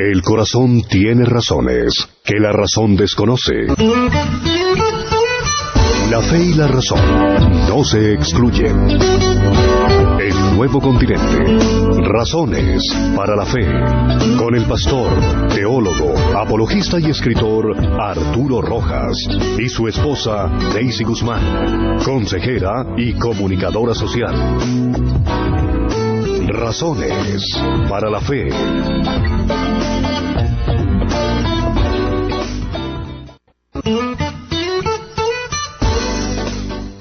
El corazón tiene razones que la razón desconoce. La fe y la razón no se excluyen. El nuevo continente. Razones para la fe. Con el pastor, teólogo, apologista y escritor Arturo Rojas y su esposa Daisy Guzmán, consejera y comunicadora social. Razones para la fe.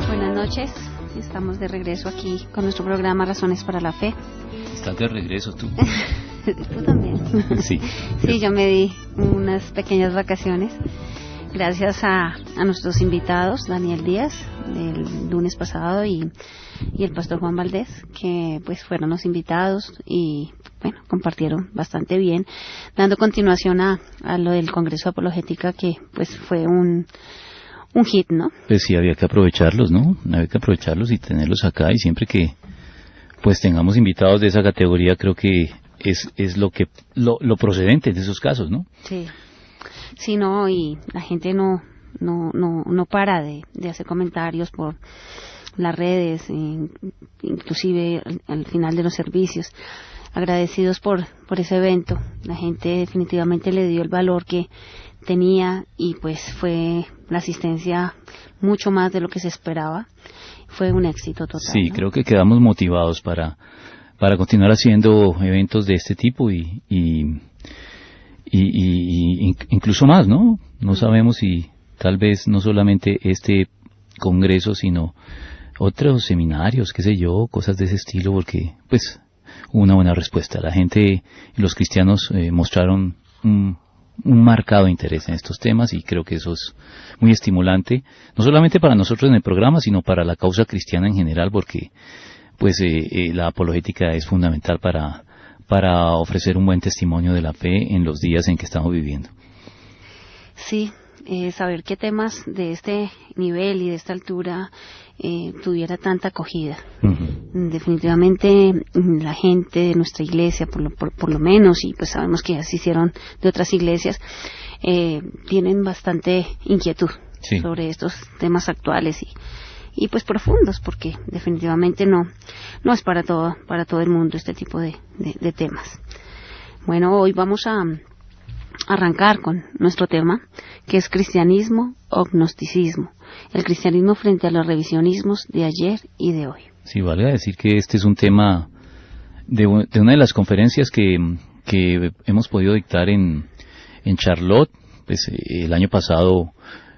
Buenas noches, estamos de regreso aquí con nuestro programa Razones para la Fe. ¿Estás de regreso tú? ¿Tú también? Sí. Sí, yo me di unas pequeñas vacaciones. Gracias a nuestros invitados, Daniel Díaz, del lunes pasado, y el pastor Juan Valdés, que pues fueron los invitados y bueno, compartieron bastante bien, dando continuación a lo del Congreso de Apologética, que pues fue un hit, ¿no? Pues sí, había que aprovecharlos, ¿no? Había que aprovecharlos y tenerlos acá, y siempre que pues tengamos invitados de esa categoría, creo que es lo procedente de esos casos, ¿no? Sí. Sí, no, y la gente no para de hacer comentarios por las redes, inclusive al final de los servicios, agradecidos por ese evento. La gente definitivamente le dio el valor que tenía y pues fue la asistencia mucho más de lo que se esperaba. Fue un éxito total. Sí, ¿no? Creo que quedamos motivados para continuar haciendo eventos de este tipo y incluso más, ¿no? No sabemos si tal vez no solamente este congreso, sino otros seminarios, qué sé yo, cosas de ese estilo, porque pues hubo una buena respuesta. La gente, los cristianos mostraron un marcado interés en estos temas, y creo que eso es muy estimulante, no solamente para nosotros en el programa, sino para la causa cristiana en general, porque pues la apologética es fundamental para ofrecer un buen testimonio de la fe en los días en que estamos viviendo. Sí, saber qué temas de este nivel y de esta altura tuviera tanta acogida. Uh-huh. Definitivamente la gente de nuestra iglesia, por lo menos, y pues sabemos que así hicieron de otras iglesias, tienen bastante inquietud sobre estos temas actuales y pues profundos, porque definitivamente no es para todo el mundo este tipo de temas. Bueno, hoy vamos a arrancar con nuestro tema, que es cristianismo o gnosticismo, el cristianismo frente a los revisionismos de ayer y de hoy. Sí, vale decir que este es un tema de una de las conferencias que hemos podido dictar en Charlotte. Pues el año pasado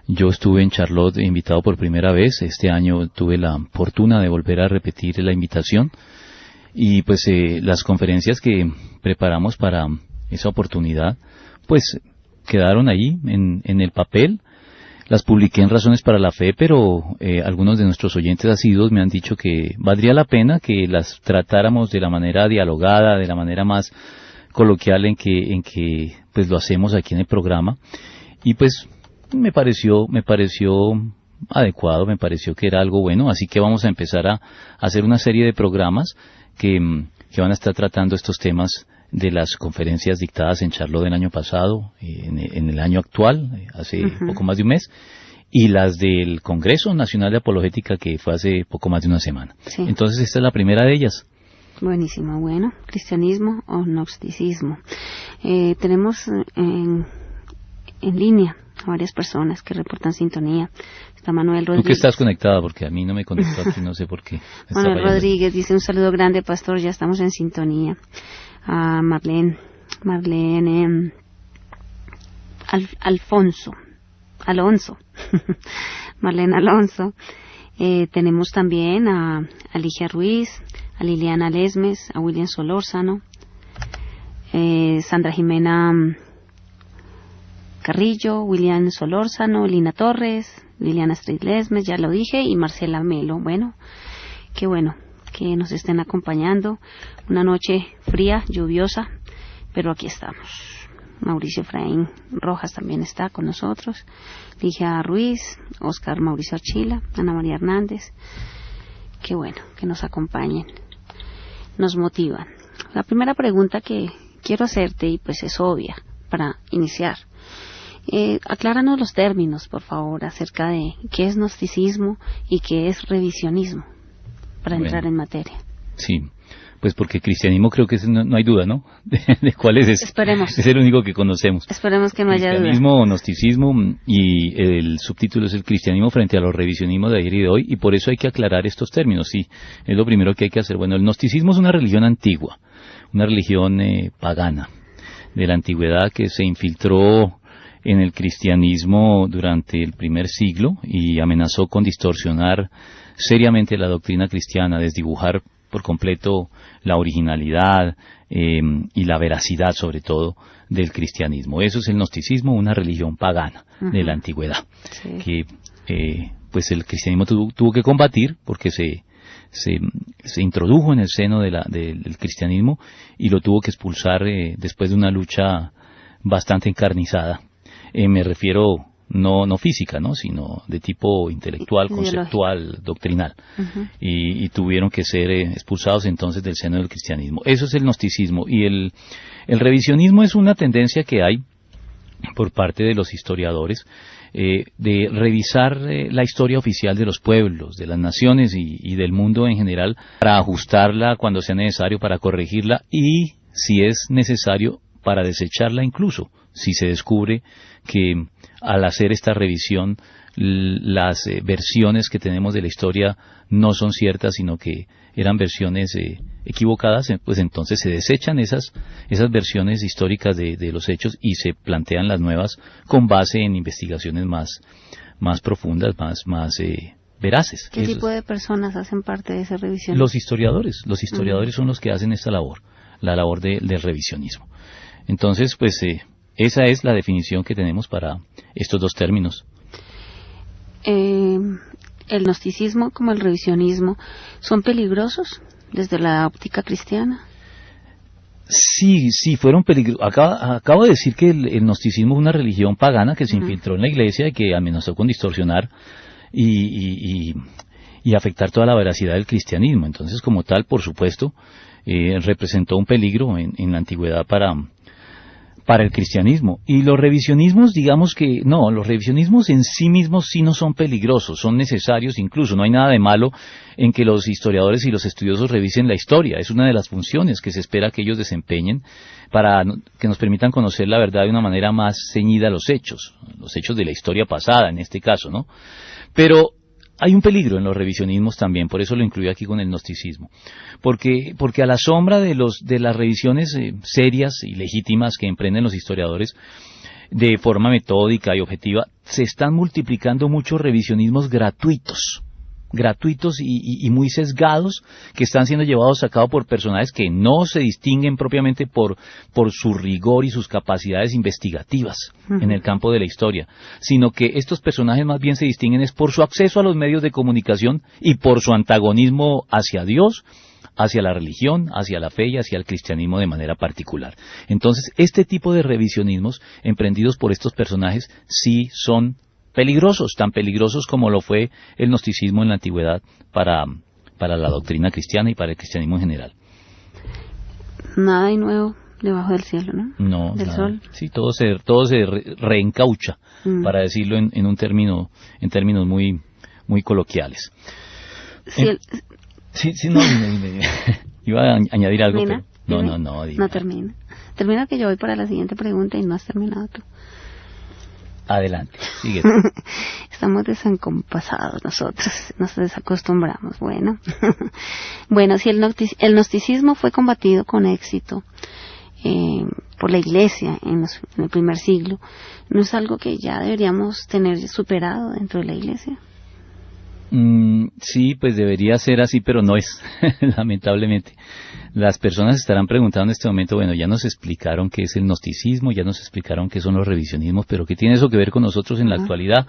yo estuve en Charlotte invitado por primera vez. Este año tuve la fortuna de volver a repetir la invitación, y pues las conferencias que preparamos para esa oportunidad pues quedaron ahí en el papel. Las publiqué en Razones para la Fe, pero algunos de nuestros oyentes asiduos me han dicho que valdría la pena que las tratáramos de la manera dialogada, de la manera más coloquial en que pues lo hacemos aquí en el programa, y pues me pareció adecuado, me pareció que era algo bueno, así que vamos a empezar a hacer una serie de programas que van a estar tratando estos temas de las conferencias dictadas en Charlotte del año pasado, en el año actual, hace poco más de un mes, y las del Congreso Nacional de Apologética, que fue hace poco más de una semana. Sí. Entonces esta es la primera de ellas. Buenísimo. Bueno, cristianismo o gnosticismo. Tenemos en línea a varias personas que reportan sintonía. Está Manuel Rodríguez. ¿Tú que estás conectada? Porque a mí no me conectó aquí, no sé por qué. Manuel Rodríguez dice: un saludo grande, pastor, ya estamos en sintonía. A Marlene Alonso Marlene Alonso. Tenemos también a Ligia Ruiz, a Liliana Lesmes, a William Solórzano, Sandra Jimena Carrillo, William Solórzano, Lina Torres, Liliana Street Lesmes, ya lo dije, y Marcela Melo. Bueno, qué bueno que nos estén acompañando. Una noche fría, lluviosa, pero aquí estamos. Mauricio Efraín Rojas también está con nosotros, Ligia Ruiz, Oscar Mauricio Archila, Ana María Hernández. Qué bueno que nos acompañen, nos motivan. La primera pregunta que quiero hacerte, y pues es obvia, para iniciar. Acláranos los términos, por favor, acerca de qué es gnosticismo y qué es revisionismo, para entrar en materia. Sí, pues porque cristianismo creo que no hay duda, ¿no? De cuál es ese. Esperemos. Es el único que conocemos. Esperemos que no haya duda. Cristianismo o gnosticismo, y el subtítulo es el cristianismo frente a los revisionismos de ayer y de hoy, y por eso hay que aclarar estos términos, sí, es lo primero que hay que hacer. Bueno, el gnosticismo es una religión antigua, una religión pagana, de la antigüedad, que se infiltró en el cristianismo durante el primer siglo y amenazó con distorsionar seriamente la doctrina cristiana, desdibujar por completo la originalidad y la veracidad, sobre todo, del cristianismo. Eso es el gnosticismo, una religión pagana de la antigüedad, que pues el cristianismo tuvo que combatir porque se introdujo en el seno del cristianismo y lo tuvo que expulsar después de una lucha bastante encarnizada. Me refiero no física, ¿no? Sino de tipo intelectual, conceptual, doctrinal. Y tuvieron que ser expulsados entonces del seno del cristianismo. Eso es el gnosticismo. Y el revisionismo es una tendencia que hay por parte de los historiadores de revisar la historia oficial de los pueblos, de las naciones y del mundo en general, para ajustarla cuando sea necesario, para corregirla y, si es necesario, para desecharla incluso, si se descubre que al hacer esta revisión las versiones que tenemos de la historia no son ciertas, sino que eran versiones equivocadas, pues entonces se desechan esas versiones históricas de los hechos y se plantean las nuevas con base en investigaciones más profundas, más veraces. ¿Qué tipo de personas hacen parte de esa revisión? Los historiadores son los que hacen esta labor, la labor del revisionismo. Entonces, pues esa es la definición que tenemos para estos dos términos. ¿El gnosticismo como el revisionismo son peligrosos desde la óptica cristiana? Sí, fueron peligrosos. Acabo de decir que el gnosticismo es una religión pagana que se infiltró en la iglesia y que amenazó con distorsionar y afectar toda la veracidad del cristianismo. Entonces, como tal, por supuesto, representó un peligro en la antigüedad para el cristianismo. Y los revisionismos, digamos que no, los revisionismos en sí mismos sí no son peligrosos, son necesarios incluso, no hay nada de malo en que los historiadores y los estudiosos revisen la historia, es una de las funciones que se espera que ellos desempeñen para que nos permitan conocer la verdad de una manera más ceñida a los hechos de la historia pasada en este caso, ¿no? Pero hay un peligro en los revisionismos también, por eso lo incluyo aquí con el gnosticismo, porque a la sombra de las revisiones serias y legítimas que emprenden los historiadores de forma metódica y objetiva, se están multiplicando muchos revisionismos gratuitos y muy sesgados, que están siendo llevados a cabo por personajes que no se distinguen propiamente por su rigor y sus capacidades investigativas en el campo de la historia, sino que estos personajes más bien se distinguen es por su acceso a los medios de comunicación y por su antagonismo hacia Dios, hacia la religión, hacia la fe y hacia el cristianismo de manera particular. Entonces, este tipo de revisionismos emprendidos por estos personajes sí son peligrosos, tan peligrosos como lo fue el gnosticismo en la antigüedad para la doctrina cristiana y para el cristianismo en general. Nada de nuevo debajo del cielo, ¿no? No, del nada. sol. Sí, todo se reencaucha, para decirlo en términos muy muy coloquiales. Sí, Sí, no, dime. Iba a añadir algo, ¿termina? pero no. No termina. Termina, que yo voy para la siguiente pregunta y no has terminado tú. Adelante, sigue. Estamos desencompasados nosotros, nos desacostumbramos. Bueno, si el gnosticismo fue combatido con éxito por la Iglesia en el primer siglo, ¿no es algo que ya deberíamos tener superado dentro de la Iglesia? Sí, pues debería ser así, pero no es, lamentablemente. Las personas estarán preguntando en este momento, bueno, ya nos explicaron qué es el gnosticismo, ya nos explicaron qué son los revisionismos, pero ¿qué tiene eso que ver con nosotros en la actualidad?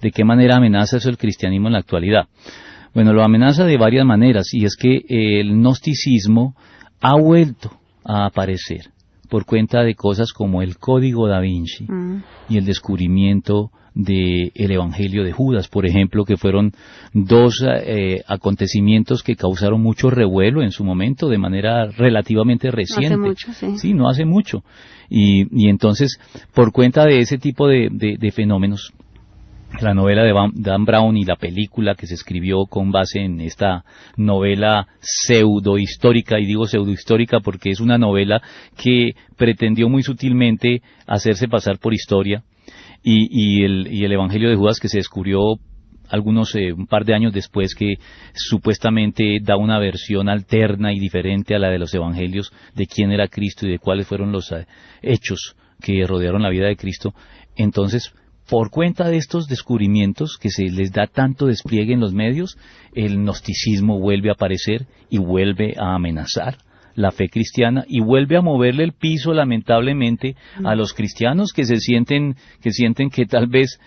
¿De qué manera amenaza eso el cristianismo en la actualidad? Bueno, lo amenaza de varias maneras, y es que el gnosticismo ha vuelto a aparecer por cuenta de cosas como el Código Da Vinci y el descubrimiento de el Evangelio de Judas, por ejemplo, que fueron dos acontecimientos que causaron mucho revuelo en su momento, de manera relativamente reciente. No hace mucho, sí. Sí, no hace mucho. Y entonces, por cuenta de ese tipo de fenómenos, la novela de Dan Brown y la película que se escribió con base en esta novela pseudohistórica, y digo pseudohistórica porque es una novela que pretendió muy sutilmente hacerse pasar por historia, y el Evangelio de Judas, que se descubrió un par de años después, que supuestamente da una versión alterna y diferente a la de los evangelios de quién era Cristo y de cuáles fueron los hechos que rodearon la vida de Cristo. Entonces, por cuenta de estos descubrimientos que se les da tanto despliegue en los medios, el gnosticismo vuelve a aparecer y vuelve a amenazar la fe cristiana y vuelve a moverle el piso, lamentablemente, a los cristianos que sienten que tal vez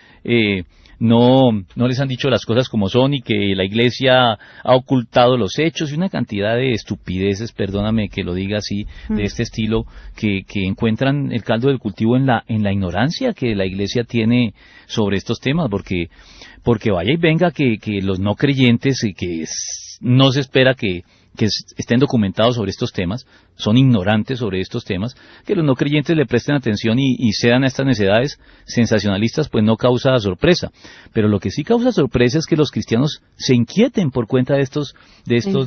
no les han dicho las cosas como son, y que la Iglesia ha ocultado los hechos, y una cantidad de estupideces, perdóname que lo diga así, de este estilo, que encuentran el caldo del cultivo en la ignorancia que la Iglesia tiene sobre estos temas, porque vaya y venga que los no creyentes, y que no se espera que estén documentados sobre estos temas, son ignorantes sobre estos temas, que los no creyentes le presten atención y cedan a estas necedades sensacionalistas, pues no causa sorpresa. Pero lo que sí causa sorpresa es que los cristianos se inquieten por cuenta de estos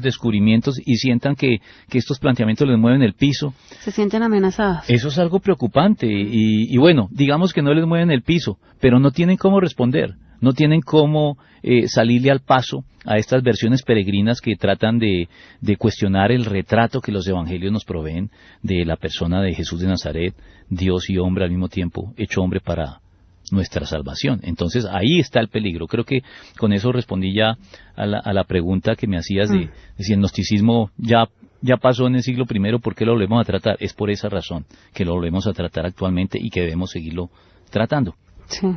descubrimientos y sientan que estos planteamientos les mueven el piso. Se sienten amenazados. Eso es algo preocupante, y bueno, digamos que no les mueven el piso, pero no tienen cómo responder. No tienen cómo salirle al paso a estas versiones peregrinas que tratan de cuestionar el retrato que los evangelios nos proveen de la persona de Jesús de Nazaret, Dios y hombre al mismo tiempo, hecho hombre para nuestra salvación. Entonces ahí está el peligro. Creo que con eso respondí ya a la pregunta que me hacías de si el gnosticismo ya pasó en el siglo I, ¿por qué lo volvemos a tratar? Es por esa razón que lo volvemos a tratar actualmente y que debemos seguirlo tratando. Sí.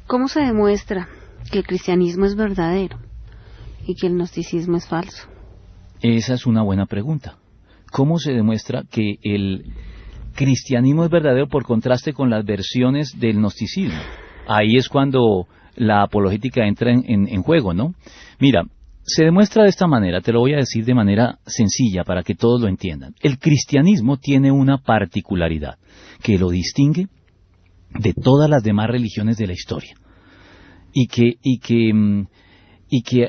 ¿Cómo se demuestra que el cristianismo es verdadero y que el gnosticismo es falso? Esa es una buena pregunta. ¿Cómo se demuestra que el cristianismo es verdadero por contraste con las versiones del gnosticismo? Ahí es cuando la apologética entra en juego, ¿no? Mira, se demuestra de esta manera, te lo voy a decir de manera sencilla para que todos lo entiendan. El cristianismo tiene una particularidad que lo distingue de todas las demás religiones de la historia, y que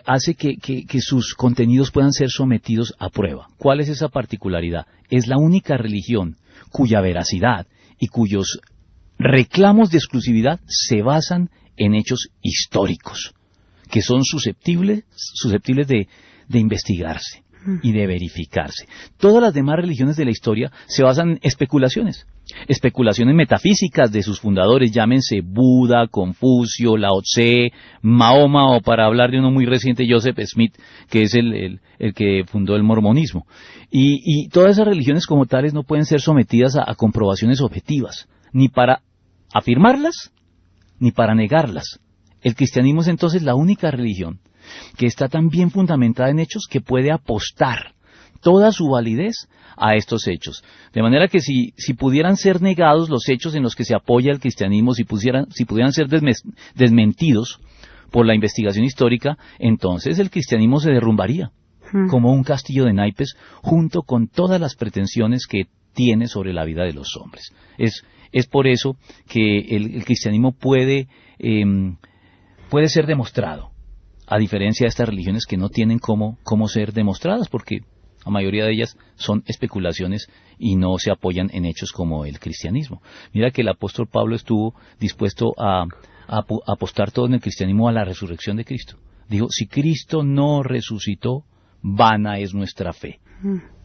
hace que sus contenidos puedan ser sometidos a prueba. ¿Cuál es esa particularidad? Es la única religión cuya veracidad y cuyos reclamos de exclusividad se basan en hechos históricos, que son susceptibles de investigarse y de verificarse. Todas las demás religiones de la historia se basan en especulaciones metafísicas de sus fundadores, llámense Buda, Confucio, Lao Tse, Mahoma, o para hablar de uno muy reciente, Joseph Smith, que es el que fundó el mormonismo. Y todas esas religiones como tales no pueden ser sometidas a comprobaciones objetivas, ni para afirmarlas, ni para negarlas. El cristianismo es entonces la única religión que está tan bien fundamentada en hechos que puede apostar toda su validez a estos hechos. De manera que si pudieran ser negados los hechos en los que se apoya el cristianismo, si pudieran ser desmentidos por la investigación histórica, entonces el cristianismo se derrumbaría como un castillo de naipes, junto con todas las pretensiones que tiene sobre la vida de los hombres. Es por eso que el cristianismo puede ser demostrado, a diferencia de estas religiones que no tienen cómo ser demostradas, porque la mayoría de ellas son especulaciones y no se apoyan en hechos como el cristianismo. Mira que el apóstol Pablo estuvo dispuesto a apostar todo en el cristianismo a la resurrección de Cristo. Dijo, si Cristo no resucitó, vana es nuestra fe.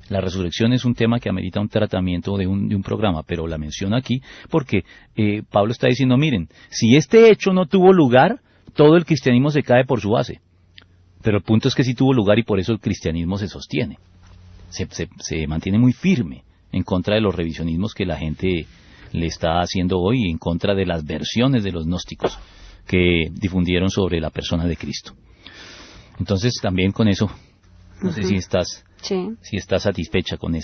La resurrección es un tema que amerita un tratamiento de un programa, pero la menciono aquí porque Pablo está diciendo, miren, si este hecho no tuvo lugar, todo el cristianismo se cae por su base. Pero el punto es que sí tuvo lugar, y por eso el cristianismo se sostiene. Se mantiene muy firme en contra de los revisionismos que la gente le está haciendo hoy, y en contra de las versiones de los gnósticos que difundieron sobre la persona de Cristo. Entonces también con eso, no sé si estás satisfecha con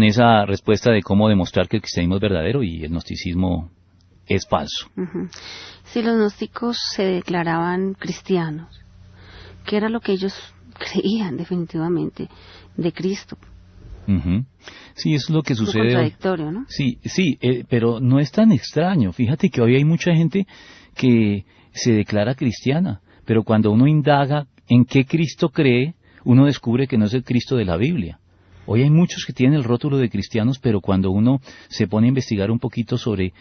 esa respuesta de cómo demostrar que el cristianismo es verdadero y el gnosticismo es falso. Si los gnósticos se declaraban cristianos, ¿qué era lo que ellos creían definitivamente de Cristo? Sí, eso es lo que sucede. Es contradictorio, ¿no? Sí, pero no es tan extraño. Fíjate que hoy hay mucha gente que se declara cristiana, pero cuando uno indaga en qué Cristo cree, uno descubre que no es el Cristo de la Biblia. Hoy hay muchos que tienen el rótulo de cristianos, pero cuando uno se pone a investigar un poquito sobre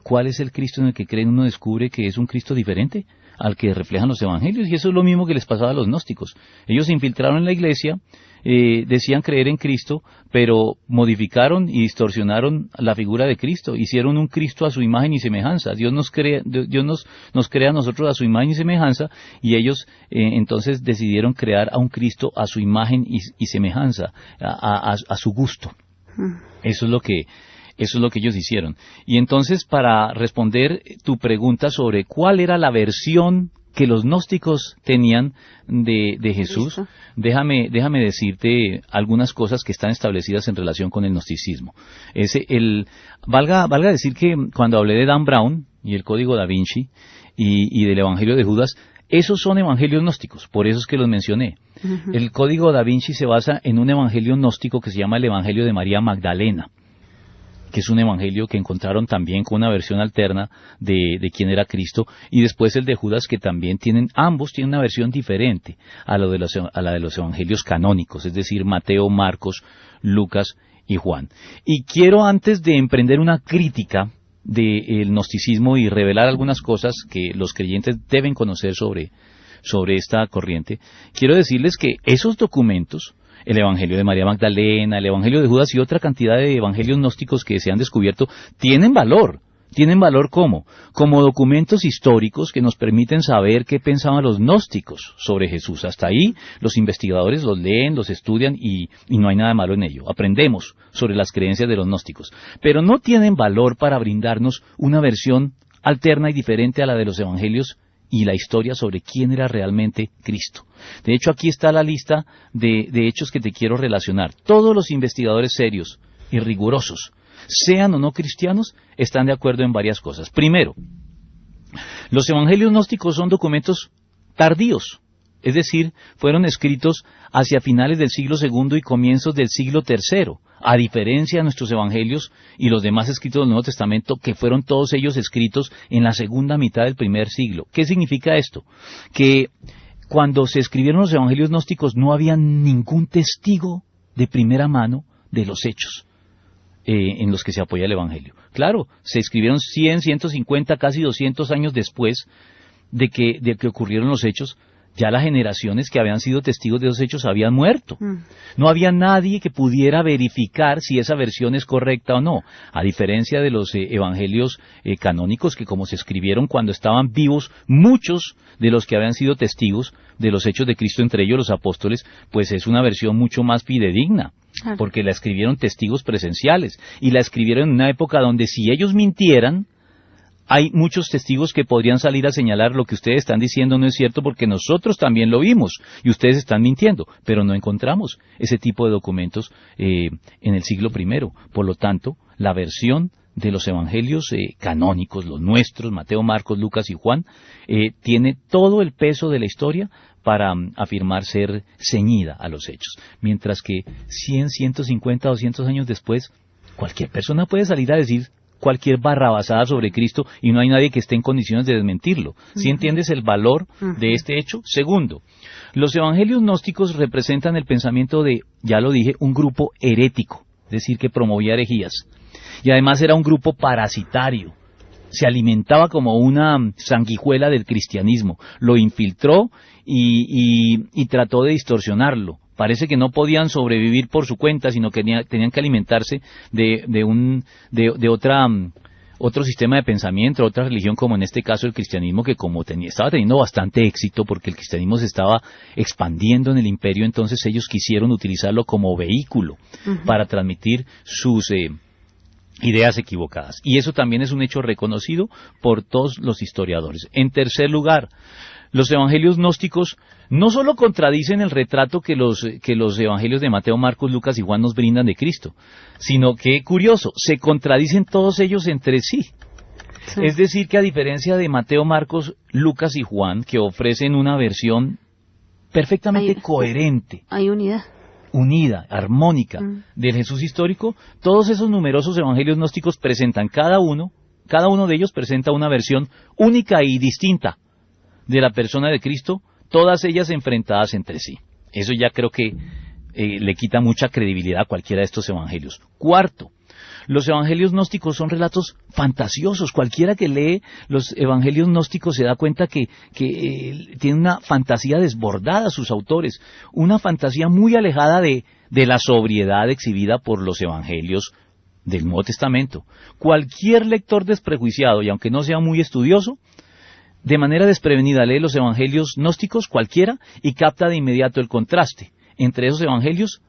cuál es el Cristo en el que creen, uno descubre que es un Cristo diferente al que reflejan los evangelios, y eso es lo mismo que les pasaba a los gnósticos. Ellos se infiltraron en la iglesia, decían creer en Cristo, pero modificaron y distorsionaron la figura de Cristo, hicieron un Cristo a su imagen y semejanza. Dios nos crea a nosotros a su imagen y semejanza, y ellos entonces decidieron crear a un Cristo a su imagen y semejanza, a su gusto. Eso es lo que ellos hicieron. Y entonces, para responder tu pregunta sobre cuál era la versión que los gnósticos tenían de Jesús, déjame decirte algunas cosas que están establecidas en relación con el gnosticismo. Valga decir que cuando hablé de Dan Brown y el Código da Vinci y del Evangelio de Judas, esos son evangelios gnósticos, por eso es que los mencioné. El Código da Vinci se basa en un evangelio gnóstico que se llama el Evangelio de María Magdalena, que es un evangelio que encontraron también con una versión alterna de quién era Cristo, y después el de Judas, que también ambos tienen una versión diferente a la de los evangelios canónicos, es decir, Mateo, Marcos, Lucas y Juan. Y quiero, antes de emprender una crítica del gnosticismo y revelar algunas cosas que los creyentes deben conocer sobre esta corriente, quiero decirles que esos documentos, el Evangelio de María Magdalena, el Evangelio de Judas y otra cantidad de evangelios gnósticos que se han descubierto, tienen valor. ¿Tienen valor cómo? Como documentos históricos que nos permiten saber qué pensaban los gnósticos sobre Jesús. Hasta ahí los investigadores los leen, los estudian y no hay nada malo en ello. Aprendemos sobre las creencias de los gnósticos. Pero no tienen valor para brindarnos una versión alterna y diferente a la de los evangelios y la historia sobre quién era realmente Cristo. De hecho, aquí está la lista de hechos que te quiero relacionar. Todos los investigadores serios y rigurosos, sean o no cristianos, están de acuerdo en varias cosas. Primero, los evangelios gnósticos son documentos tardíos, es decir, fueron escritos hacia finales del siglo II y comienzos del siglo III, a diferencia de nuestros evangelios y los demás escritos del Nuevo Testamento, que fueron todos ellos escritos en la segunda mitad del primer siglo. ¿Qué significa esto? Que cuando se escribieron los evangelios gnósticos no había ningún testigo de primera mano de los hechos en los que se apoya el evangelio. Claro, se escribieron 100, 150, casi 200 años después de que ocurrieron los hechos. Ya las generaciones que habían sido testigos de esos hechos habían muerto. No había nadie que pudiera verificar si esa versión es correcta o no. A diferencia de los evangelios canónicos, que como se escribieron cuando estaban vivos, muchos de los que habían sido testigos de los hechos de Cristo, entre ellos los apóstoles, pues es una versión mucho más fidedigna, porque la escribieron testigos presenciales, y la escribieron en una época donde si ellos mintieran, hay muchos testigos que podrían salir a señalar lo que ustedes están diciendo no es cierto porque nosotros también lo vimos y ustedes están mintiendo, pero no encontramos ese tipo de documentos en el siglo I. Por lo tanto, la versión de los evangelios canónicos, los nuestros, Mateo, Marcos, Lucas y Juan, tiene todo el peso de la historia para afirmar ser ceñida a los hechos, mientras que 100, 150, 200 años después, cualquier persona puede salir a decir cualquier barrabasada sobre Cristo y no hay nadie que esté en condiciones de desmentirlo. ¿Sí entiendes el valor de este hecho? Segundo, los evangelios gnósticos representan el pensamiento de, ya lo dije, un grupo herético, es decir, que promovía herejías. Y además era un grupo parasitario. Se alimentaba como una sanguijuela del cristianismo. Lo infiltró y trató de distorsionarlo. Parece que no podían sobrevivir por su cuenta, sino que tenían que alimentarse de otro sistema de pensamiento, otra religión, como en este caso el cristianismo, que estaba teniendo bastante éxito porque el cristianismo se estaba expandiendo en el imperio, entonces ellos quisieron utilizarlo como vehículo para transmitir sus ideas equivocadas. Y eso también es un hecho reconocido por todos los historiadores. En tercer lugar, los evangelios gnósticos no solo contradicen el retrato que los evangelios de Mateo, Marcos, Lucas y Juan nos brindan de Cristo, sino que, curioso, se contradicen todos ellos entre sí. Sí. Es decir, que a diferencia de Mateo, Marcos, Lucas y Juan, que ofrecen una versión perfectamente coherente, hay unidad, unida, armónica del Jesús histórico, todos esos numerosos evangelios gnósticos presentan cada uno de ellos presenta una versión única y distinta de la persona de Cristo, todas ellas enfrentadas entre sí. Eso ya creo que le quita mucha credibilidad a cualquiera de estos evangelios. Cuarto, los evangelios gnósticos son relatos fantasiosos. Cualquiera que lee los evangelios gnósticos se da cuenta que tienen una fantasía desbordada sus autores, una fantasía muy alejada de la sobriedad exhibida por los evangelios del Nuevo Testamento. Cualquier lector desprejuiciado, y aunque no sea muy estudioso, de manera desprevenida lee los evangelios gnósticos, cualquiera, y capta de inmediato el contraste entre esos evangelios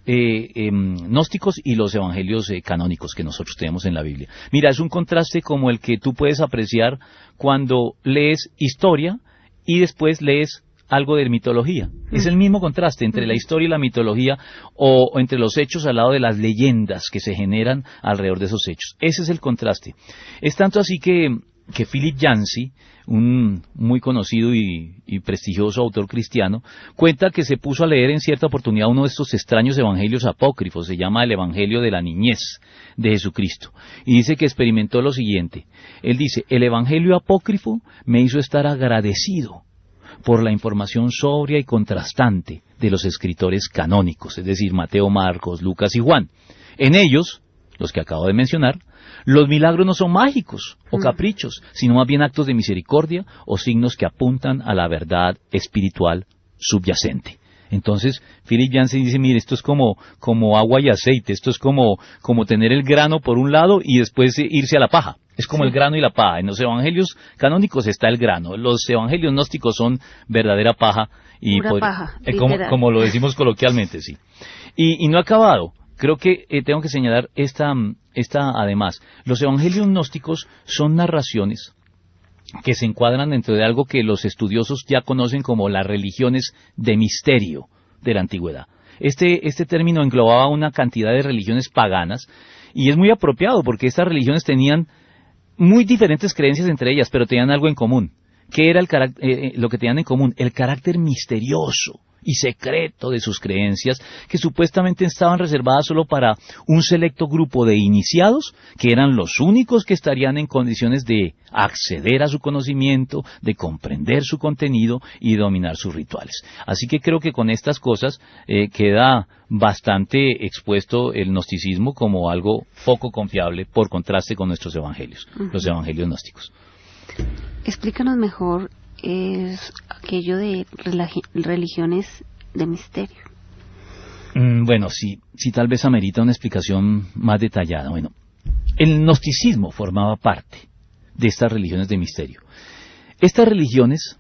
gnósticos y los evangelios canónicos que nosotros tenemos en la Biblia. Mira, es un contraste como el que tú puedes apreciar cuando lees historia y después lees algo de mitología. Es el mismo contraste entre la historia y la mitología, o entre los hechos al lado de las leyendas que se generan alrededor de esos hechos. Ese es el contraste. Es tanto así que Philip Yancey, un muy conocido y prestigioso autor cristiano, cuenta que se puso a leer en cierta oportunidad uno de estos extraños evangelios apócrifos, se llama el Evangelio de la Niñez de Jesucristo, y dice que experimentó lo siguiente. Él dice: el Evangelio apócrifo me hizo estar agradecido por la información sobria y contrastante de los escritores canónicos, es decir, Mateo, Marcos, Lucas y Juan. En ellos, los que acabo de mencionar, los milagros no son mágicos o caprichos, sino más bien actos de misericordia o signos que apuntan a la verdad espiritual subyacente. Entonces, Philip Yancey dice: mire, esto es como agua y aceite, esto es como tener el grano por un lado y después irse a la paja. Es como el grano y la paja. En los evangelios canónicos está el grano, los evangelios gnósticos son verdadera paja, y paja, como lo decimos coloquialmente, sí. Y no ha acabado. Creo que tengo que señalar esta además. Los evangelios gnósticos son narraciones que se encuadran dentro de algo que los estudiosos ya conocen como las religiones de misterio de la antigüedad. Este término englobaba una cantidad de religiones paganas, y es muy apropiado porque estas religiones tenían muy diferentes creencias entre ellas, pero tenían algo en común. ¿Qué era lo que tenían en común? El carácter misterioso y secreto de sus creencias, que supuestamente estaban reservadas solo para un selecto grupo de iniciados, que eran los únicos que estarían en condiciones de acceder a su conocimiento, de comprender su contenido y dominar sus rituales. Así que creo que con estas cosas queda bastante expuesto el gnosticismo como algo poco confiable, por contraste con nuestros evangelios, los evangelios gnósticos. Explícanos mejor es aquello de religiones de misterio. Bueno, sí tal vez amerita una explicación más detallada. Bueno, el gnosticismo formaba parte de estas religiones de misterio. Estas religiones,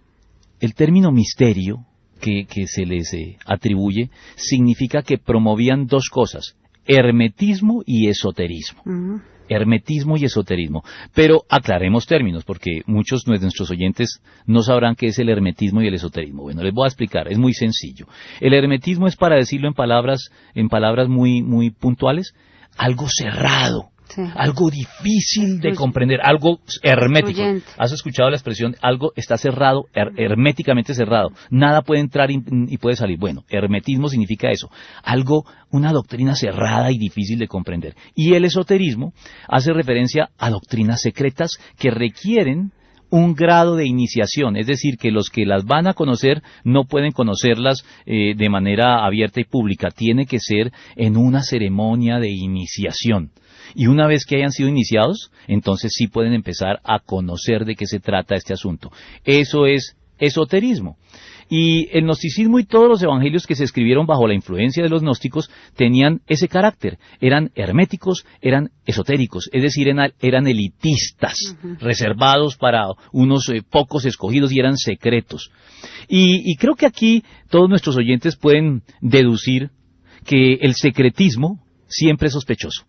el término misterio que se les atribuye, significa que promovían dos cosas: hermetismo y esoterismo. Hermetismo y esoterismo. Pero aclaremos términos, porque muchos de nuestros oyentes no sabrán qué es el hermetismo y el esoterismo. Bueno, les voy a explicar, es muy sencillo. El hermetismo es, para decirlo en palabras muy, muy puntuales, algo cerrado, algo difícil de comprender, algo hermético. ¿Has escuchado la expresión algo está cerrado, herméticamente cerrado? Nada puede entrar y puede salir. Bueno, hermetismo significa eso, una doctrina cerrada y difícil de comprender. Y el esoterismo hace referencia a doctrinas secretas que requieren un grado de iniciación, es decir, que los que las van a conocer no pueden conocerlas de manera abierta y pública, tiene que ser en una ceremonia de iniciación. Y una vez que hayan sido iniciados, entonces sí pueden empezar a conocer de qué se trata este asunto. Eso es esoterismo. Y el gnosticismo y todos los evangelios que se escribieron bajo la influencia de los gnósticos tenían ese carácter. Eran herméticos, eran esotéricos, es decir, eran elitistas, reservados para unos pocos escogidos, y eran secretos. Y creo que aquí todos nuestros oyentes pueden deducir que el secretismo siempre es sospechoso.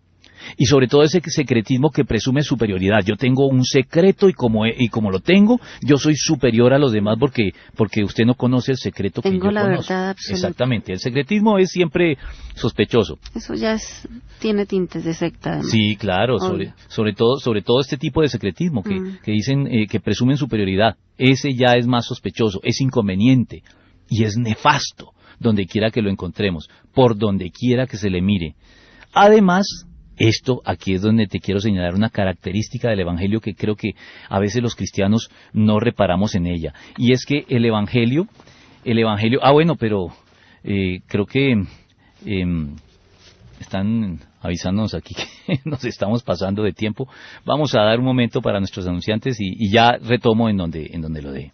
Y sobre todo ese secretismo que presume superioridad. Yo tengo un secreto y como lo tengo, yo soy superior a los demás porque usted no conoce el secreto que yo conozco. Tengo la verdad absoluta. Exactamente. El secretismo es siempre sospechoso. Eso ya tiene tintes de secta, además. Sí, claro. Sobre todo este tipo de secretismo que dicen que presumen superioridad. Ese ya es más sospechoso, es inconveniente y es nefasto donde quiera que lo encontremos, por donde quiera que se le mire. Además, esto aquí es donde te quiero señalar una característica del Evangelio que creo que a veces los cristianos no reparamos en ella. Y es que el Evangelio, pero creo que están avisándonos aquí que nos estamos pasando de tiempo. Vamos a dar un momento para nuestros anunciantes y ya retomo en donde lo dé.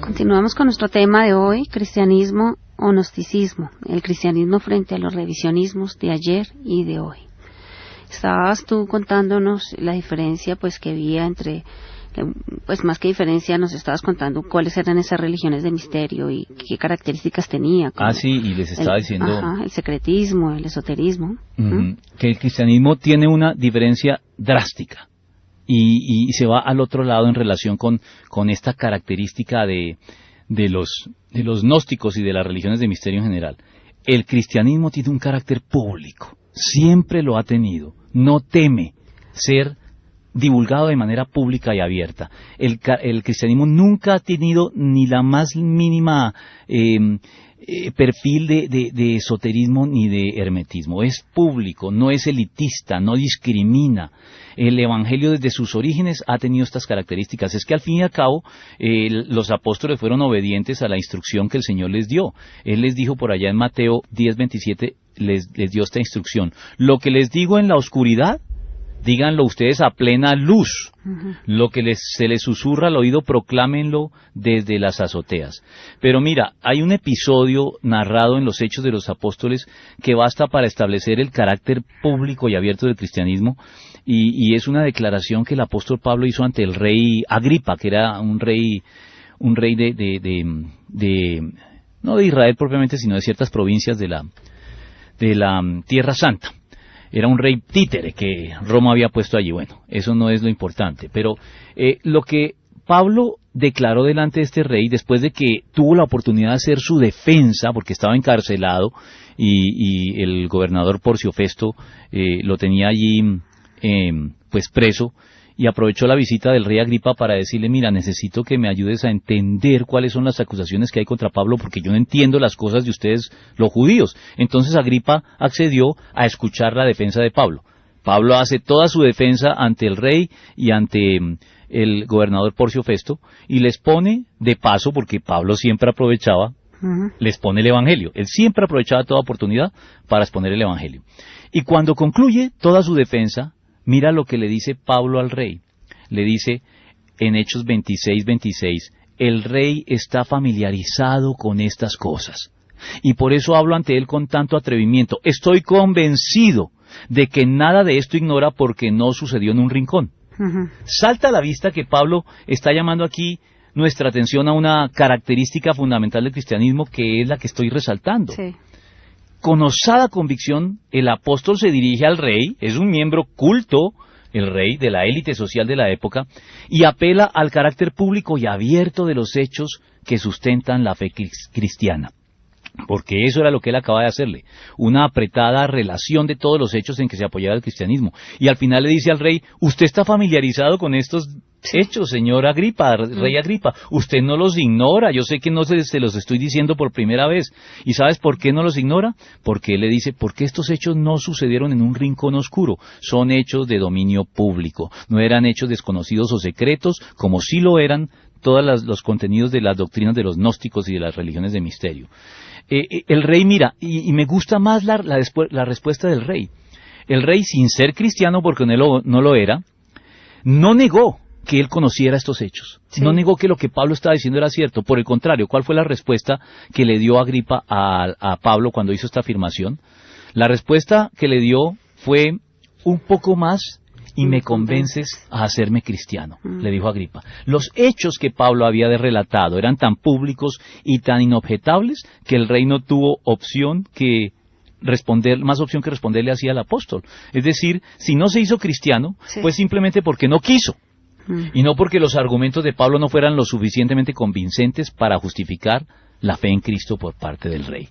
Continuamos con nuestro tema de hoy, cristianismo o gnosticismo, el cristianismo frente a los revisionismos de ayer y de hoy. Estabas tú contándonos la diferencia pues que había entre, pues más que diferencia nos estabas contando cuáles eran esas religiones de misterio y qué características tenía. Sí, y les estaba diciendo... el secretismo, el esoterismo. Que el cristianismo tiene una diferencia drástica. Y se va al otro lado en relación con esta característica de los gnósticos y de las religiones de misterio en general. El cristianismo tiene un carácter público, siempre lo ha tenido, no teme ser divulgado de manera pública y abierta. El cristianismo nunca ha tenido ni la más mínima perfil de esoterismo ni de hermetismo. Es público, no es elitista, no discrimina. El Evangelio desde sus orígenes ha tenido estas características. Es que al fin y al cabo los apóstoles fueron obedientes a la instrucción que el Señor les dio. Él les dijo por allá en Mateo 10:27, les dio esta instrucción. Lo que les digo en la oscuridad, díganlo ustedes a plena luz. Lo que se les susurra al oído, proclámenlo desde las azoteas. Pero mira, hay un episodio narrado en los Hechos de los Apóstoles que basta para establecer el carácter público y abierto del cristianismo, y es una declaración que el apóstol Pablo hizo ante el rey Agripa, que era un rey no de Israel propiamente, sino de ciertas provincias de la Tierra Santa. Era un rey títere que Roma había puesto allí. Bueno, eso no es lo importante, pero lo que Pablo declaró delante de este rey, después de que tuvo la oportunidad de hacer su defensa, porque estaba encarcelado, y el gobernador Porcio Festo lo tenía allí pues preso, y aprovechó la visita del rey Agripa para decirle, mira, necesito que me ayudes a entender cuáles son las acusaciones que hay contra Pablo, porque yo no entiendo las cosas de ustedes, los judíos. Entonces Agripa accedió a escuchar la defensa de Pablo. Pablo hace toda su defensa ante el rey y ante el gobernador Porcio Festo, y les pone de paso, porque Pablo siempre aprovechaba, les pone el Evangelio. Él siempre aprovechaba toda oportunidad para exponer el Evangelio. Y cuando concluye toda su defensa, mira lo que le dice Pablo al rey. Le dice en Hechos 26:26, el rey está familiarizado con estas cosas, y por eso hablo ante él con tanto atrevimiento. Estoy convencido de que nada de esto ignora, porque no sucedió en un rincón. Salta a la vista que Pablo está llamando aquí nuestra atención a una característica fundamental del cristianismo, que es la que estoy resaltando. Sí. Con osada convicción, el apóstol se dirige al rey, es un miembro culto, el rey, de la élite social de la época, y apela al carácter público y abierto de los hechos que sustentan la fe cristiana. Porque eso era lo que él acaba de hacerle, una apretada relación de todos los hechos en que se apoyaba el cristianismo. Y al final le dice al rey, usted está familiarizado con estos hechos, señor Agripa, rey Agripa, usted no los ignora, yo sé que no se los estoy diciendo por primera vez. ¿Y sabes por qué no los ignora? Porque él le dice, porque estos hechos no sucedieron en un rincón oscuro, son hechos de dominio público, no eran hechos desconocidos o secretos, como sí lo eran todos los contenidos de las doctrinas de los gnósticos y de las religiones de misterio. El rey mira, y me gusta más la respuesta del rey. El rey, sin ser cristiano, porque no lo era, no negó que él conociera estos hechos. Sí. No negó que lo que Pablo estaba diciendo era cierto. Por el contrario, ¿cuál fue la respuesta que le dio Agripa a Pablo cuando hizo esta afirmación? La respuesta que le dio fue un poco más y me convences a hacerme cristiano, le dijo Agripa. Los hechos que Pablo había relatado eran tan públicos y tan inobjetables que el rey no tuvo más opción que responderle así al apóstol. Es decir, si no se hizo cristiano, fue simplemente porque no quiso, y no porque los argumentos de Pablo no fueran lo suficientemente convincentes para justificar la fe en Cristo por parte del rey.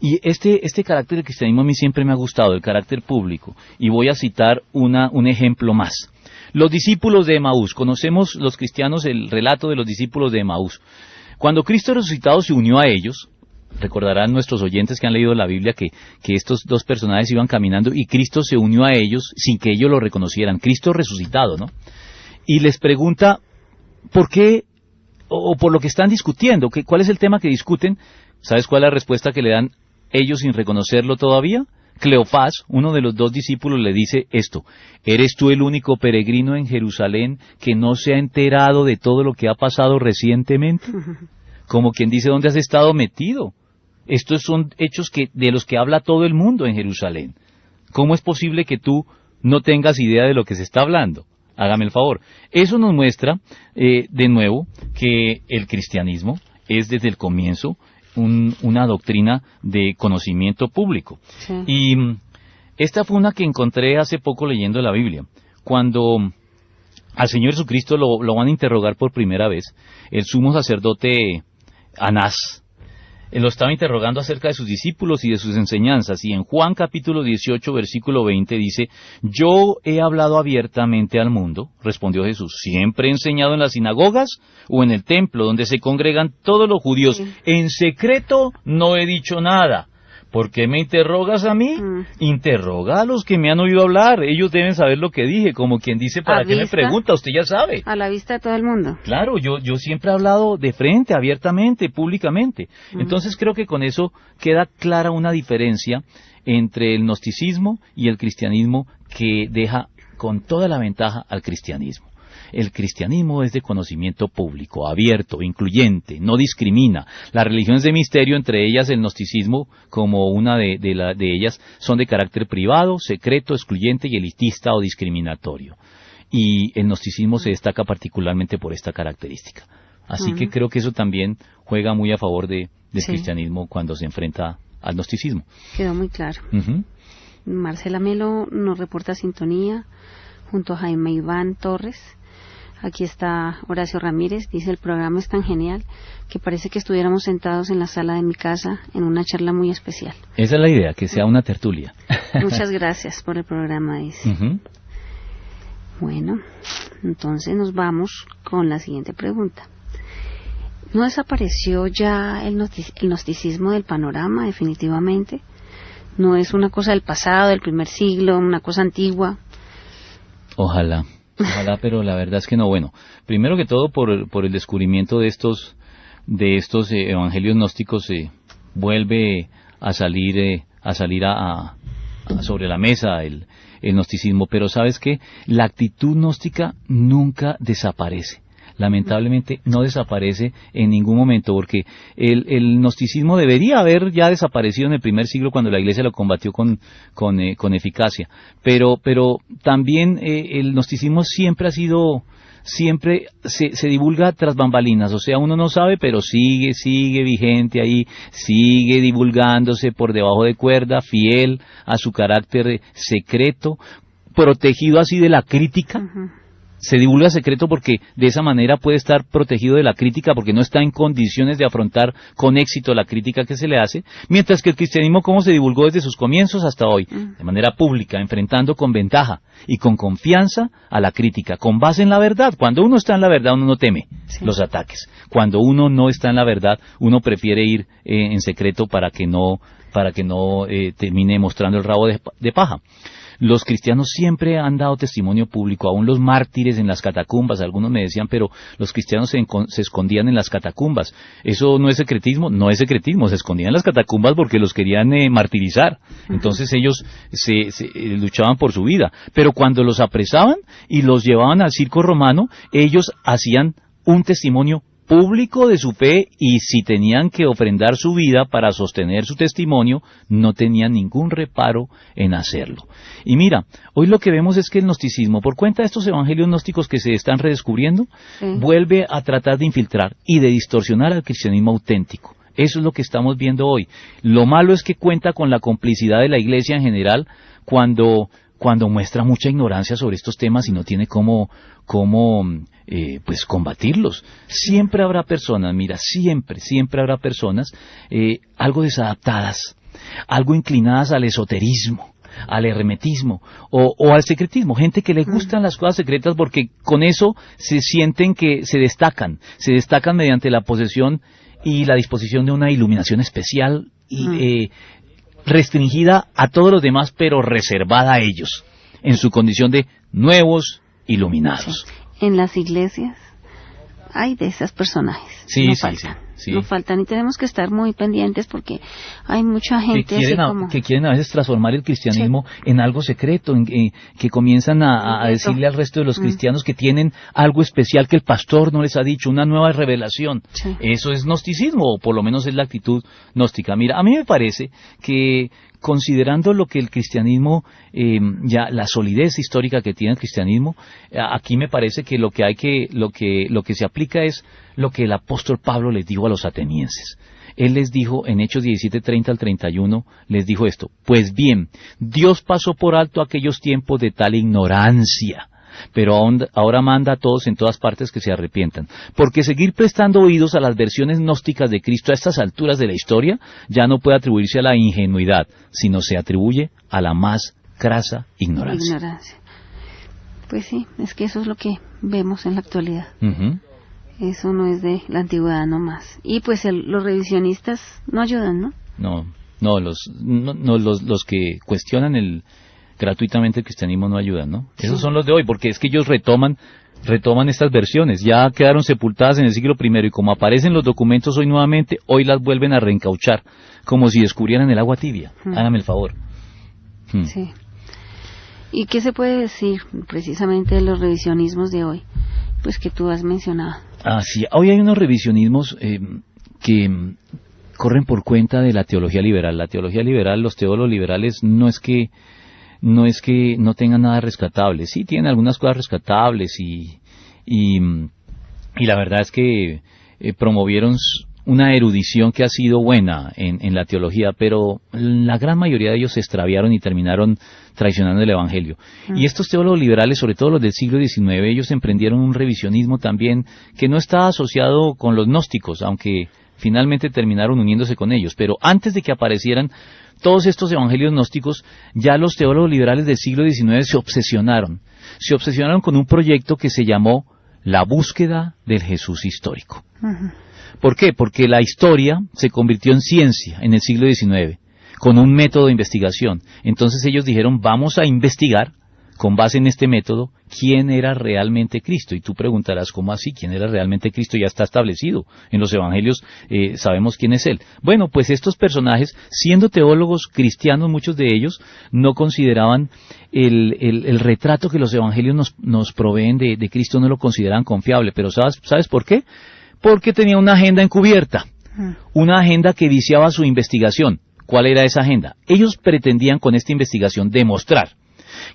Y este carácter del cristianismo a mí siempre me ha gustado, el carácter público, y voy a citar un ejemplo más. Los discípulos de Emaús, conocemos los cristianos el relato de los discípulos de Emaús. Cuando Cristo resucitado se unió a ellos, recordarán nuestros oyentes que han leído la Biblia que estos dos personajes iban caminando y Cristo se unió a ellos sin que ellos lo reconocieran, Cristo resucitado, ¿no? Y les pregunta, ¿por qué? O por lo que están discutiendo, ¿cuál es el tema que discuten? ¿Sabes cuál es la respuesta que le dan ellos sin reconocerlo todavía? Cleofás, uno de los dos discípulos, le dice esto: ¿eres tú el único peregrino en Jerusalén que no se ha enterado de todo lo que ha pasado recientemente? Como quien dice, ¿dónde has estado metido? Estos son hechos de los que habla todo el mundo en Jerusalén. ¿Cómo es posible que tú no tengas idea de lo que se está hablando? Hágame el favor. Eso nos muestra, de nuevo, que el cristianismo es desde el comienzo una doctrina de conocimiento público. Sí. Y esta fue una que encontré hace poco leyendo la Biblia. Cuando al Señor Jesucristo lo van a interrogar por primera vez, el sumo sacerdote Anás lo estaba interrogando acerca de sus discípulos y de sus enseñanzas, y en Juan capítulo 18, versículo 20 dice: «Yo he hablado abiertamente al mundo», respondió Jesús, «siempre he enseñado en las sinagogas o en el templo donde se congregan todos los judíos. Sí. En secreto no he dicho nada. ¿Por qué me interrogas a mí? Interroga a los que me han oído hablar. Ellos deben saber lo que dije». Como quien dice, ¿para qué me pregunta? Usted ya sabe. A la vista de todo el mundo. Claro, yo siempre he hablado de frente, abiertamente, públicamente. Entonces creo que con eso queda clara una diferencia entre el gnosticismo y el cristianismo que deja con toda la ventaja al cristianismo. El cristianismo es de conocimiento público, abierto, incluyente, no discrimina. Las religiones de misterio, entre ellas el gnosticismo, como una de ellas, son de carácter privado, secreto, excluyente y elitista o discriminatorio. Y el gnosticismo se destaca particularmente por esta característica. Así que creo que eso también juega muy a favor del cristianismo cuando se enfrenta al gnosticismo. Quedó muy claro. Marcela Melo nos reporta sintonía junto a Jaime Iván Torres. Aquí está Horacio Ramírez, dice: el programa es tan genial que parece que estuviéramos sentados en la sala de mi casa en una charla muy especial. Esa es la idea, que sea una tertulia. Muchas gracias por el programa, dice. Bueno, entonces nos vamos con la siguiente pregunta. ¿No desapareció ya el gnosticismo del panorama definitivamente? ¿No es una cosa del pasado, del primer siglo, una cosa antigua? Ojalá, pero la verdad es que no. Bueno, primero que todo por el descubrimiento de estos evangelios gnósticos vuelve a salir sobre la mesa el gnosticismo, pero ¿sabes qué? La actitud gnóstica nunca desaparece. Lamentablemente no desaparece en ningún momento, porque el gnosticismo debería haber ya desaparecido en el primer siglo cuando la Iglesia lo combatió con eficacia, pero también el gnosticismo siempre se divulga tras bambalinas, o sea, uno no sabe, pero sigue vigente ahí, sigue divulgándose por debajo de cuerda, fiel a su carácter secreto, protegido así de la crítica. Se divulga secreto porque de esa manera puede estar protegido de la crítica, porque no está en condiciones de afrontar con éxito la crítica que se le hace, mientras que el cristianismo, como se divulgó desde sus comienzos hasta hoy, de manera pública, enfrentando con ventaja y con confianza a la crítica, con base en la verdad. Cuando uno está en la verdad, uno no teme los ataques. Cuando uno no está en la verdad, uno prefiere ir en secreto para que no termine mostrando el rabo de paja. Los cristianos siempre han dado testimonio público, aún los mártires en las catacumbas. Algunos me decían, pero los cristianos se escondían en las catacumbas. ¿Eso no es secretismo? No es secretismo, se escondían en las catacumbas porque los querían martirizar. Entonces ellos se luchaban por su vida. Pero cuando los apresaban y los llevaban al circo romano, ellos hacían un testimonio público de su fe, y si tenían que ofrendar su vida para sostener su testimonio, no tenían ningún reparo en hacerlo. Y mira, hoy lo que vemos es que el gnosticismo, por cuenta de estos evangelios gnósticos que se están redescubriendo, vuelve a tratar de infiltrar y de distorsionar al cristianismo auténtico. Eso es lo que estamos viendo hoy. Lo malo es que cuenta con la complicidad de la Iglesia en general cuando muestra mucha ignorancia sobre estos temas y no tiene cómo combatirlos. Siempre habrá personas, mira, siempre habrá personas algo desadaptadas, algo inclinadas al esoterismo, al hermetismo o al secretismo, gente que le gustan las cosas secretas porque con eso se sienten que se destacan mediante la posesión y la disposición de una iluminación especial restringida a todos los demás, pero reservada a ellos, en su condición de nuevos iluminados. Sí. En las iglesias hay de esos personajes. No faltan y tenemos que estar muy pendientes porque hay mucha gente que quieren a veces transformar el cristianismo en algo secreto, que comienzan a decirle al resto de los cristianos que tienen algo especial que el pastor no les ha dicho, una nueva revelación. Sí. Eso es gnosticismo, o por lo menos es la actitud gnóstica. Mira, a mí me parece que considerando lo que el cristianismo, ya la solidez histórica que tiene el cristianismo, aquí me parece que lo que se aplica es lo que el apóstol Pablo les dijo a los atenienses. Él les dijo en Hechos 17:30 al 31, les dijo esto: pues bien, Dios pasó por alto aquellos tiempos de tal ignorancia, pero ahora manda a todos en todas partes que se arrepientan, porque seguir prestando oídos a las versiones gnósticas de Cristo a estas alturas de la historia ya no puede atribuirse a la ingenuidad, sino se atribuye a la más crasa ignorancia. Pues sí, es que eso es lo que vemos en la actualidad. Eso no es de la antigüedad nomás. Y pues los revisionistas no ayudan, ¿no? No, los que cuestionan gratuitamente el cristianismo no ayudan, ¿no? Sí. Esos son los de hoy, porque es que ellos retoman estas versiones, ya quedaron sepultadas en el siglo I, y como aparecen los documentos hoy nuevamente, hoy las vuelven a reencauchar, como si descubrieran el agua tibia. Hágame el favor. Sí. ¿Y qué se puede decir precisamente de los revisionismos de hoy? Pues que tú has mencionado. Sí, hoy hay unos revisionismos que corren por cuenta de la teología liberal. La teología liberal, los teólogos liberales, no es que no tengan nada rescatable. Sí, tienen algunas cosas rescatables y la verdad es que promovieron una erudición que ha sido buena en la teología, pero la gran mayoría de ellos se extraviaron y terminaron traicionando el Evangelio. Y estos teólogos liberales, sobre todo los del siglo XIX, ellos emprendieron un revisionismo también que no está asociado con los gnósticos, aunque finalmente terminaron uniéndose con ellos. Pero antes de que aparecieran todos estos evangelios gnósticos, ya los teólogos liberales del siglo XIX se obsesionaron con un proyecto que se llamó la búsqueda del Jesús histórico. ¿Por qué? Porque la historia se convirtió en ciencia en el siglo XIX, con un método de investigación. Entonces ellos dijeron, vamos a investigar, con base en este método, quién era realmente Cristo. Y tú preguntarás, ¿cómo así? ¿Quién era realmente Cristo? Ya está establecido. En los evangelios sabemos quién es Él. Bueno, pues estos personajes, siendo teólogos cristianos, muchos de ellos, no consideraban el retrato que los evangelios nos proveen de Cristo, no lo consideraban confiable. Pero ¿sabes por qué? Porque tenía una agenda encubierta, una agenda que viciaba su investigación. ¿Cuál era esa agenda? Ellos pretendían con esta investigación demostrar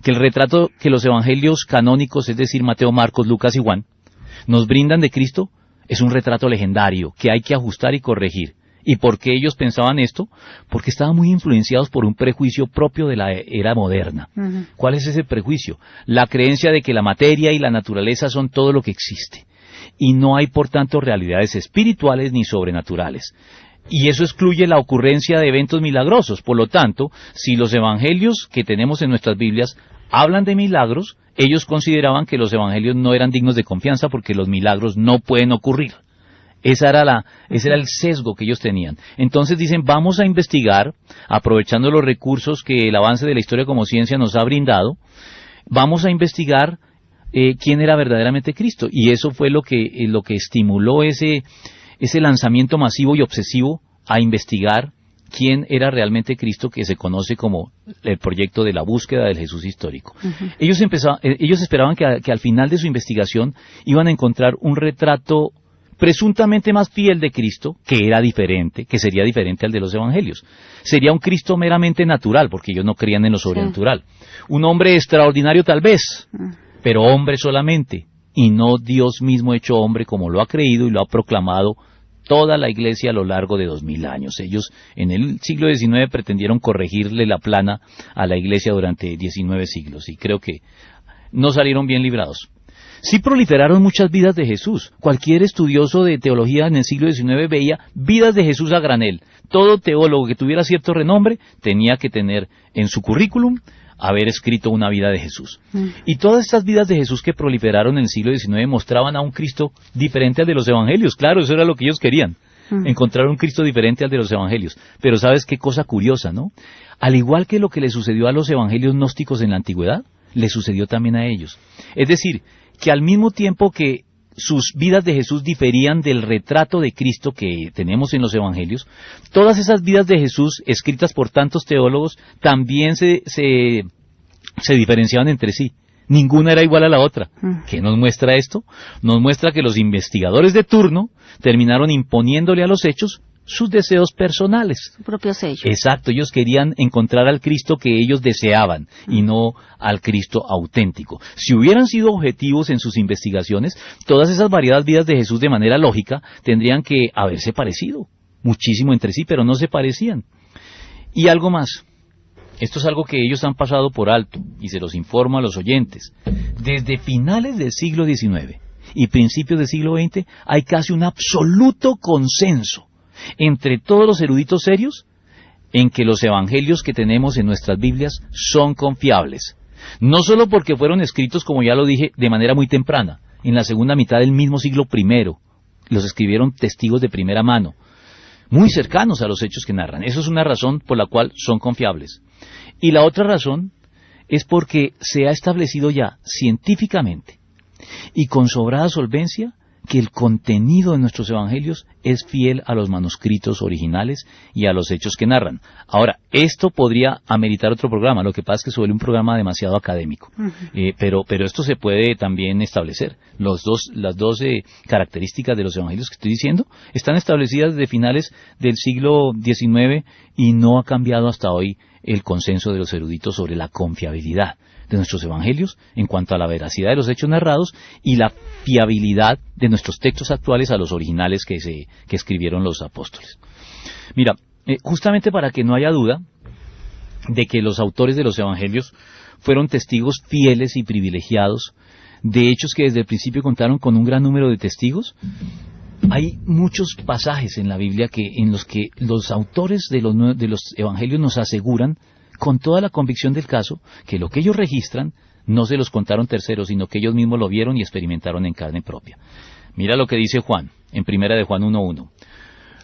que el retrato que los evangelios canónicos, es decir, Mateo, Marcos, Lucas y Juan, nos brindan de Cristo, es un retrato legendario que hay que ajustar y corregir. ¿Y por qué ellos pensaban esto? Porque estaban muy influenciados por un prejuicio propio de la era moderna. ¿Cuál es ese prejuicio? La creencia de que la materia y la naturaleza son todo lo que existe. Y no hay, por tanto, realidades espirituales ni sobrenaturales. Y eso excluye la ocurrencia de eventos milagrosos. Por lo tanto, si los evangelios que tenemos en nuestras Biblias hablan de milagros, ellos consideraban que los evangelios no eran dignos de confianza porque los milagros no pueden ocurrir. Ese era el sesgo que ellos tenían. Entonces dicen, vamos a investigar, aprovechando los recursos que el avance de la historia como ciencia nos ha brindado, vamos a investigar quién era verdaderamente Cristo. Y eso fue lo que estimuló ese lanzamiento masivo y obsesivo a investigar quién era realmente Cristo, que se conoce como el proyecto de la búsqueda del Jesús histórico. Ellos esperaban que al final de su investigación iban a encontrar un retrato presuntamente más fiel de Cristo, que era diferente, que sería diferente al de los evangelios. Sería un Cristo meramente natural, porque ellos no creían en lo sobrenatural. Un hombre extraordinario tal vez, pero hombre solamente, y no Dios mismo hecho hombre como lo ha creído y lo ha proclamado toda la Iglesia a lo largo de 2000 años. Ellos en el siglo XIX pretendieron corregirle la plana a la Iglesia durante 19 siglos, y creo que no salieron bien librados. Sí proliferaron muchas vidas de Jesús. Cualquier estudioso de teología en el siglo XIX veía vidas de Jesús a granel. Todo teólogo que tuviera cierto renombre tenía que tener en su currículum haber escrito una vida de Jesús. Y todas estas vidas de Jesús que proliferaron en el siglo XIX mostraban a un Cristo diferente al de los evangelios. Claro, eso era lo que ellos querían, encontrar un Cristo diferente al de los evangelios. Pero ¿sabes qué cosa curiosa, no? Al igual que lo que le sucedió a los evangelios gnósticos en la antigüedad, le sucedió también a ellos. Es decir, que al mismo tiempo que sus vidas de Jesús diferían del retrato de Cristo que tenemos en los evangelios, todas esas vidas de Jesús, escritas por tantos teólogos, también se diferenciaban entre sí. Ninguna era igual a la otra. ¿Qué nos muestra esto? Nos muestra que los investigadores de turno terminaron imponiéndole a los hechos sus deseos personales. Su propio sello. Exacto, ellos querían encontrar al Cristo que ellos deseaban y no al Cristo auténtico. Si hubieran sido objetivos en sus investigaciones, todas esas variadas vidas de Jesús de manera lógica tendrían que haberse parecido muchísimo entre sí, pero no se parecían. Y algo más, esto es algo que ellos han pasado por alto y se los informo a los oyentes. Desde finales del siglo XIX y principios del siglo XX hay casi un absoluto consenso entre todos los eruditos serios en que los evangelios que tenemos en nuestras Biblias son confiables. No solo porque fueron escritos, como ya lo dije, de manera muy temprana, en la segunda mitad del mismo siglo I, los escribieron testigos de primera mano, muy cercanos a los hechos que narran. Eso es una razón por la cual son confiables. Y la otra razón es porque se ha establecido ya científicamente y con sobrada solvencia que el contenido de nuestros evangelios es fiel a los manuscritos originales y a los hechos que narran. Ahora, esto podría ameritar otro programa, lo que pasa es que se vuelve un programa demasiado académico, pero esto se puede también establecer. Las dos características de los evangelios que estoy diciendo están establecidas desde finales del siglo XIX y no ha cambiado hasta hoy el consenso de los eruditos sobre la confiabilidad de nuestros evangelios en cuanto a la veracidad de los hechos narrados y la fiabilidad de nuestros textos actuales a los originales que escribieron los apóstoles. Mira, justamente para que no haya duda de que los autores de los evangelios fueron testigos fieles y privilegiados de hechos que desde el principio contaron con un gran número de testigos, hay muchos pasajes en la Biblia en los que los autores de los evangelios nos aseguran con toda la convicción del caso, que lo que ellos registran no se los contaron terceros, sino que ellos mismos lo vieron y experimentaron en carne propia. Mira lo que dice Juan, en primera de Juan 1:1.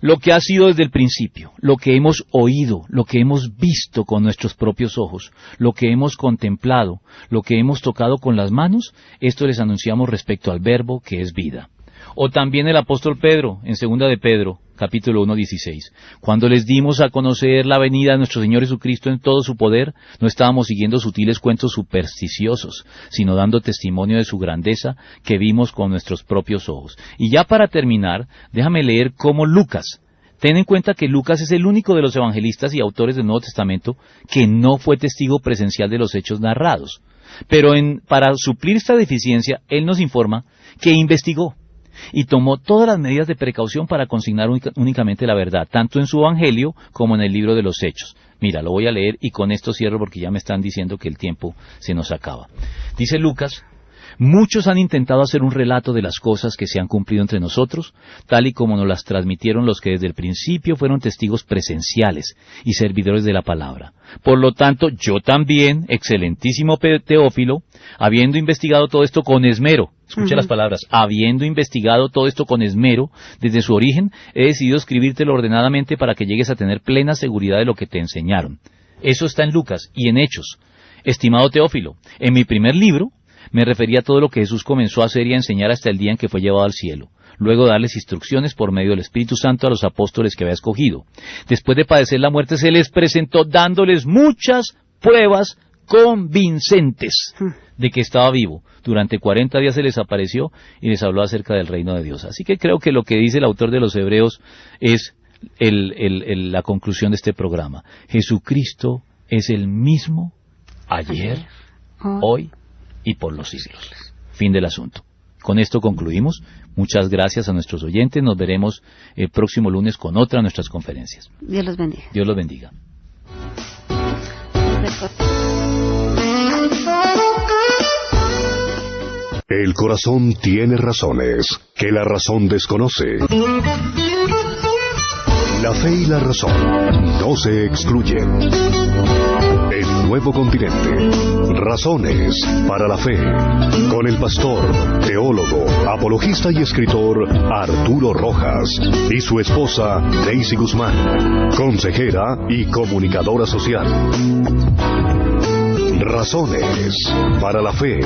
Lo que ha sido desde el principio, lo que hemos oído, lo que hemos visto con nuestros propios ojos, lo que hemos contemplado, lo que hemos tocado con las manos, esto les anunciamos respecto al Verbo que es vida. O también el apóstol Pedro, en segunda de Pedro, capítulo 1:16. Cuando les dimos a conocer la venida de nuestro Señor Jesucristo en todo su poder, no estábamos siguiendo sutiles cuentos supersticiosos, sino dando testimonio de su grandeza que vimos con nuestros propios ojos. Y ya para terminar, déjame leer cómo Lucas. Ten en cuenta que Lucas es el único de los evangelistas y autores del Nuevo Testamento que no fue testigo presencial de los hechos narrados. Pero para suplir esta deficiencia, él nos informa que investigó y tomó todas las medidas de precaución para consignar únicamente la verdad, tanto en su evangelio como en el libro de los Hechos. Mira, lo voy a leer y con esto cierro porque ya me están diciendo que el tiempo se nos acaba. Dice Lucas: muchos han intentado hacer un relato de las cosas que se han cumplido entre nosotros, tal y como nos las transmitieron los que desde el principio fueron testigos presenciales y servidores de la palabra. Por lo tanto, yo también, excelentísimo Teófilo, habiendo investigado todo esto con esmero, escucha las palabras, habiendo investigado todo esto con esmero, desde su origen, he decidido escribírtelo ordenadamente para que llegues a tener plena seguridad de lo que te enseñaron. Eso está en Lucas y en Hechos. Estimado Teófilo, en mi primer libro, me refería a todo lo que Jesús comenzó a hacer y a enseñar hasta el día en que fue llevado al cielo. Luego darles instrucciones por medio del Espíritu Santo a los apóstoles que había escogido. Después de padecer la muerte se les presentó dándoles muchas pruebas convincentes de que estaba vivo. Durante 40 días se les apareció y les habló acerca del reino de Dios. Así que creo que lo que dice el autor de los Hebreos es la conclusión de este programa. Jesucristo es el mismo ayer, hoy y por los siglos. Fin del asunto. Con esto concluimos. Muchas gracias a nuestros oyentes. Nos veremos el próximo lunes con otra de nuestras conferencias. Dios los bendiga. Dios los bendiga. El corazón tiene razones que la razón desconoce. La fe y la razón no se excluyen. El nuevo continente. Razones para la fe. Con el pastor, teólogo, apologista y escritor Arturo Rojas y su esposa Daisy Guzmán, consejera y comunicadora social. Razones para la fe.